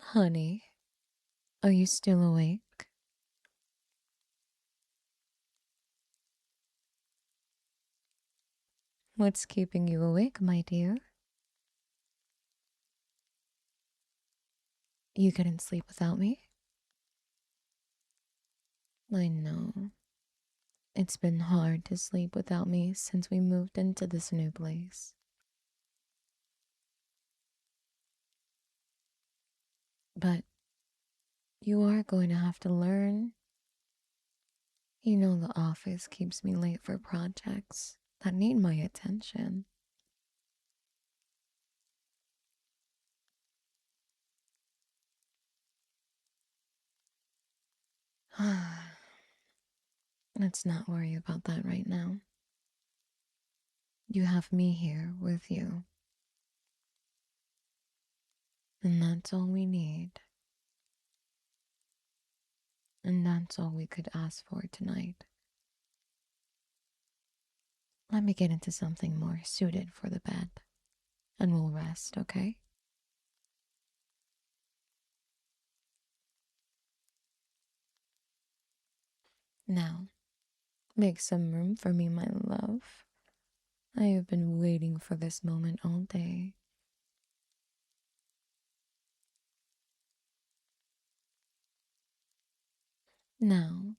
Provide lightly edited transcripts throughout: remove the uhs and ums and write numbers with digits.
Honey, are you still awake? What's keeping you awake, my dear? You couldn't sleep without me? I know. It's been hard to sleep without me since we moved into this new place. But you are going to have to learn. You know, the office keeps me late for projects that need my attention. Let's not worry about that right now. You have me here with you, and that's all we need. And that's all we could ask for tonight. Let me get into something more suited for the bed, and we'll rest, okay? Now, make some room for me, my love. I have been waiting for this moment all day. Now,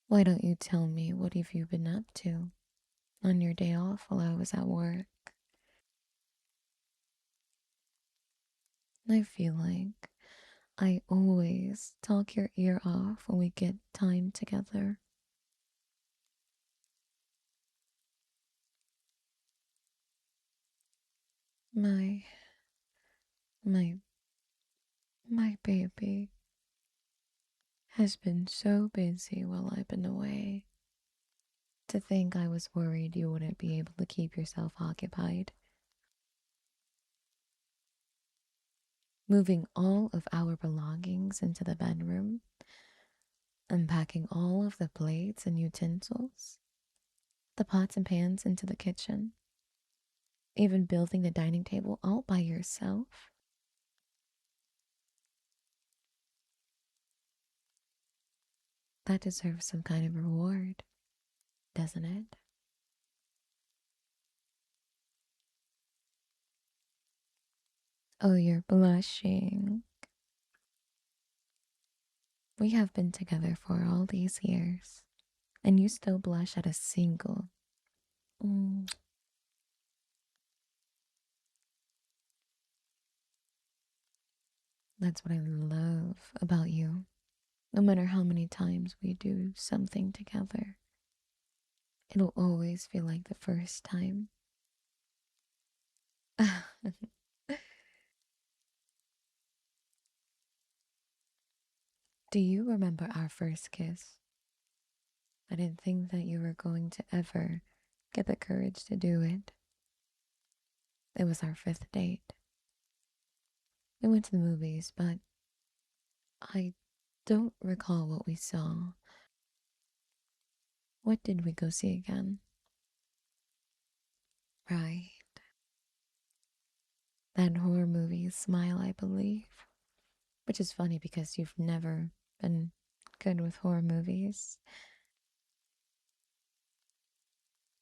why don't you tell me what have you been up to on your day off while I was at work? I feel like I always talk your ear off when we get time together. My, my, my baby has been so busy while I've been away. To think I was worried you wouldn't be able to keep yourself occupied. Moving all of our belongings into the bedroom, unpacking all of the plates and utensils, the pots and pans into the kitchen, even building the dining table all by yourself. That deserves some kind of reward, doesn't it? Oh, you're blushing. We have been together for all these years, and you still blush at a single. Mm, that's what I love about you. No matter how many times we do something together, it'll always feel like the first time. Do you remember our first kiss? I didn't think that you were going to ever get the courage to do it. It was our fifth date. We went to the movies, but I don't recall what we saw. What did we go see again? Right, that horror movie Smile, I believe. Which is funny because you've never been good with horror movies.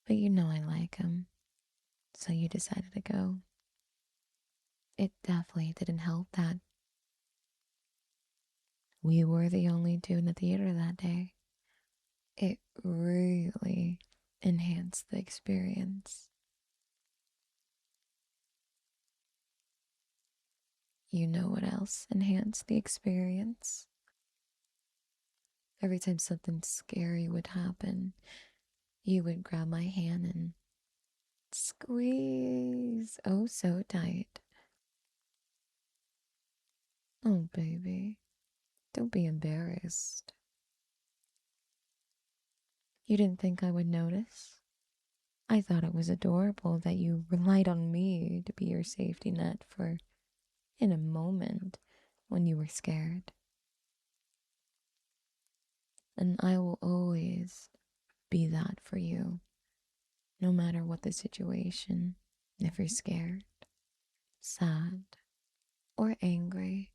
But you know I like them, so you decided to go. It definitely didn't help that we were the only two in the theater that day. It really enhanced the experience. You know what else enhanced the experience? Every time something scary would happen, you would grab my hand and squeeze oh so tight. Oh, baby, don't be embarrassed. You didn't think I would notice? I thought it was adorable that you relied on me to be your safety net for in a moment when you were scared. And I will always be that for you, no matter what the situation. If you're scared, sad, or angry,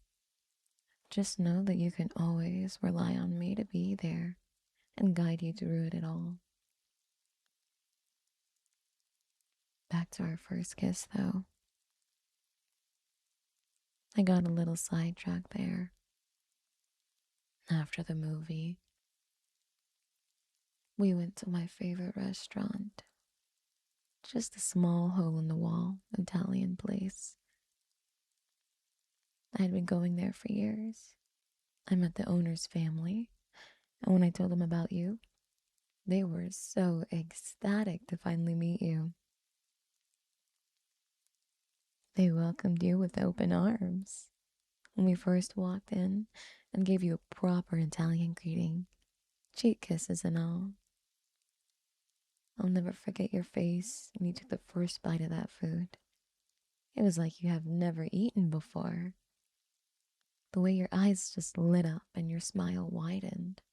Just know that you can always rely on me to be there and guide you through it all. Back to our first kiss, though. I got a little sidetracked there. After the movie, we went to my favorite restaurant. Just a small hole in the wall Italian place. I had been going there for years. I met the owner's family, and when I told them about you, they were so ecstatic to finally meet you. They welcomed you with open arms when we first walked in and gave you a proper Italian greeting, cheek kisses and all. I'll never forget your face when you took the first bite of that food. It was like you have never eaten before. The way your eyes just lit up and your smile widened.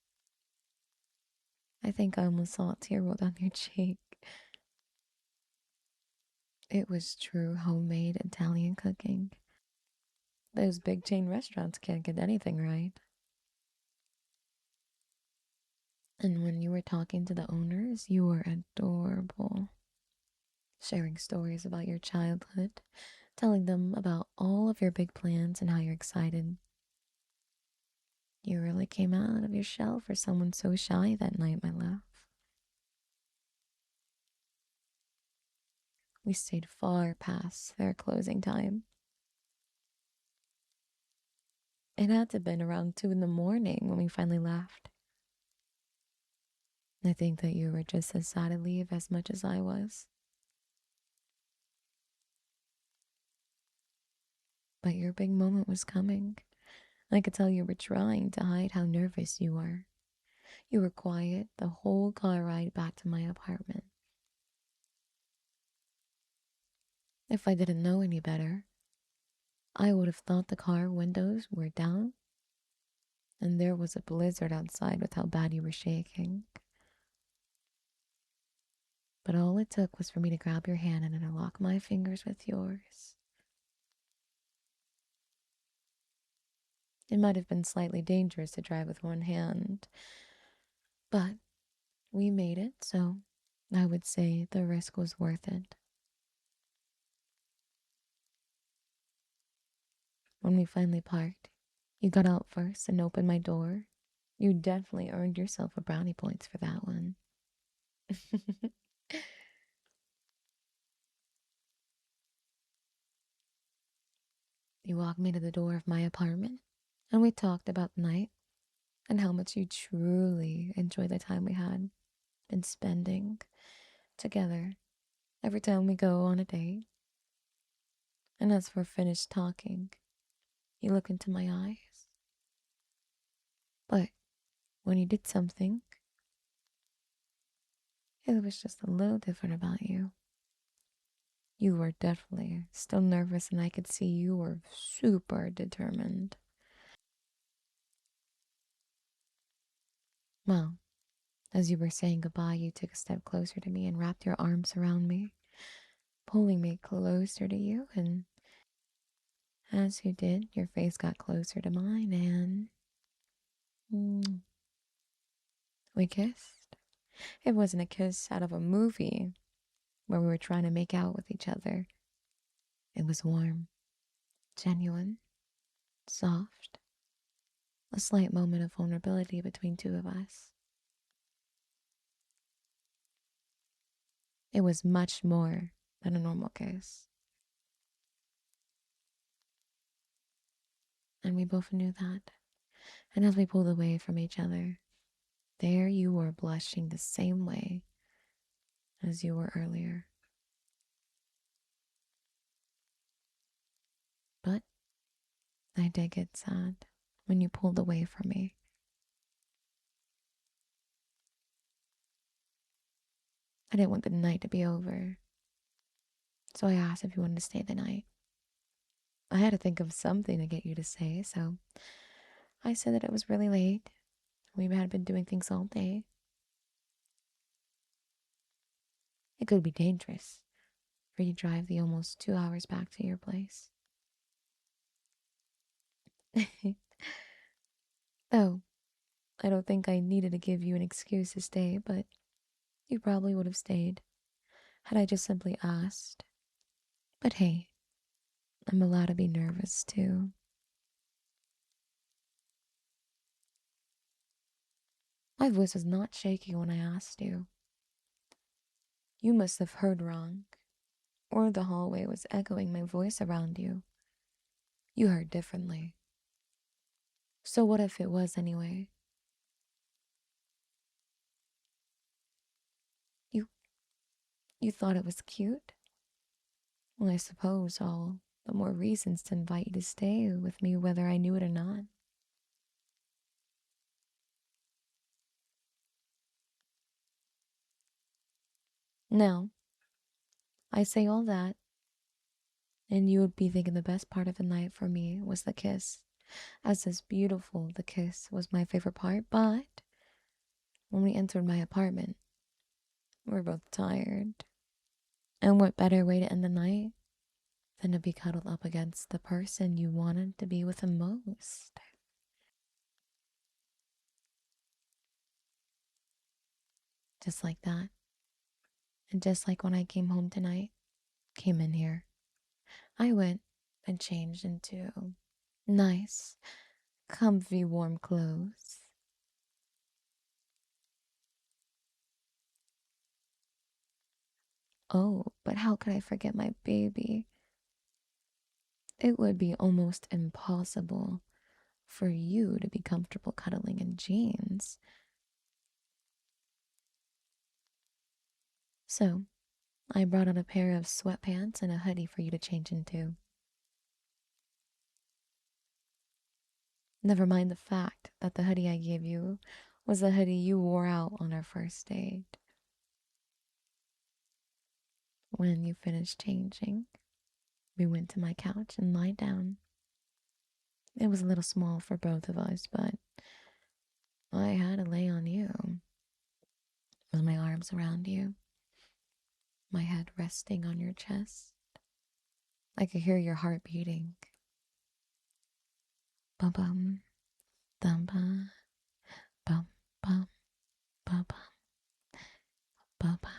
I think I almost saw a tear roll down your cheek. It was true homemade Italian cooking. Those big chain restaurants can't get anything right. And when you were talking to the owners, you were adorable. Sharing stories about your childhood, telling them about all of your big plans and how you're excited. You really came out of your shell for someone so shy that night, my love. We stayed far past their closing time. It had to have been around 2 in the morning when we finally left. I think that you were just as sad to leave as much as I was. But your big moment was coming. I could tell you were trying to hide how nervous you were. You were quiet the whole car ride back to my apartment. If I didn't know any better, I would have thought the car windows were down and there was a blizzard outside with how bad you were shaking. But all it took was for me to grab your hand and interlock my fingers with yours. It might have been slightly dangerous to drive with one hand, but we made it, so I would say the risk was worth it. When we finally parked, you got out first and opened my door. You definitely earned yourself a brownie points for that one. You walked me to the door of my apartment, and we talked about the night and how much you truly enjoy the time we had been spending together every time we go on a date. And as we're finished talking, you look into my eyes. But when you did something, it was just a little different about you. You were definitely still nervous, and I could see you were super determined. Well, as you were saying goodbye, you took a step closer to me and wrapped your arms around me, pulling me closer to you, and as you did, your face got closer to mine, and we kissed. It wasn't a kiss out of a movie where we were trying to make out with each other. It was warm, genuine, soft, a slight moment of vulnerability between two of us. It was much more than a normal kiss. And we both knew that. And as we pulled away from each other, there you were blushing the same way as you were earlier. But I did get sad when you pulled away from me. I didn't want the night to be over, so I asked if you wanted to stay the night. I had to think of something to get you to say, so I said that it was really late. We had been doing things all day. It could be dangerous for you to drive the almost 2 hours back to your place. Though, I don't think I needed to give you an excuse to stay, but you probably would have stayed had I just simply asked. But hey, I'm allowed to be nervous too. My voice was not shaking when I asked you. You must have heard wrong, or the hallway was echoing my voice around you. You heard differently. So what if it was anyway? You you thought it was cute? Well, I suppose all the more reasons to invite you to stay with me whether I knew it or not. Now, I say all that, and you would be thinking the best part of the night for me was the kiss. As beautiful the kiss was my favorite part, but when we entered my apartment, we were both tired. And what better way to end the night than to be cuddled up against the person you wanted to be with the most? Just like that. And just like when I came home tonight, came in here, I went and changed into nice, comfy, warm clothes. Oh, but how could I forget my baby? It would be almost impossible for you to be comfortable cuddling in jeans. So, I brought out a pair of sweatpants and a hoodie for you to change into. Never mind the fact that the hoodie I gave you was the hoodie you wore out on our first date. When you finished changing, we went to my couch and lied down. It was a little small for both of us, but I had to lay on you, with my arms around you, my head resting on your chest. I could hear your heart beating. Bum bum, dum bum, bum bum, bum bum, bum bum.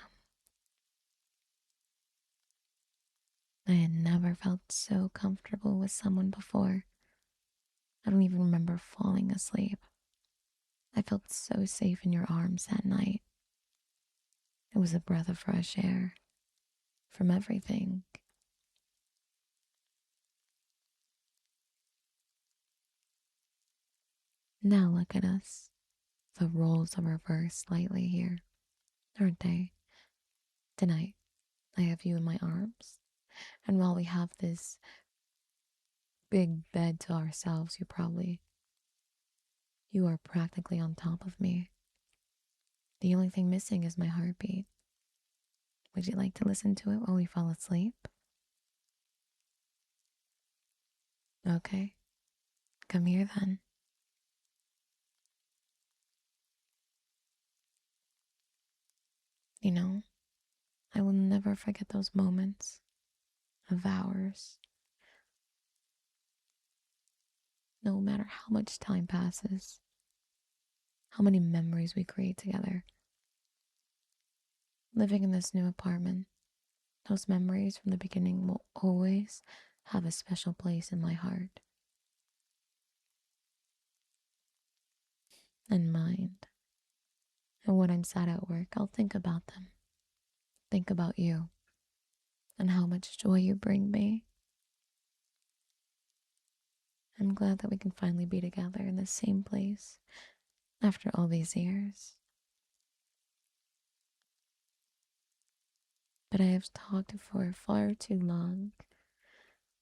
I had never felt so comfortable with someone before. I don't even remember falling asleep. I felt so safe in your arms that night. It was a breath of fresh air from everything. Now look at us. The roles are reversed slightly here, aren't they? Tonight, I have you in my arms, and while we have this big bed to ourselves, you are practically on top of me. The only thing missing is my heartbeat. Would you like to listen to it while we fall asleep? Okay, come here then. You know, I will never forget those moments of ours, no matter how much time passes, how many memories we create together. Living in this new apartment, those memories from the beginning will always have a special place in my heart and mind. And when I'm sad at work, I'll think about them, think about you, and how much joy you bring me. I'm glad that we can finally be together in the same place after all these years. But I have talked for far too long,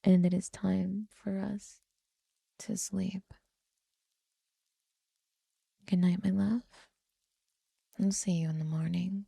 and it is time for us to sleep. Good night, my love. I'll see you in the morning.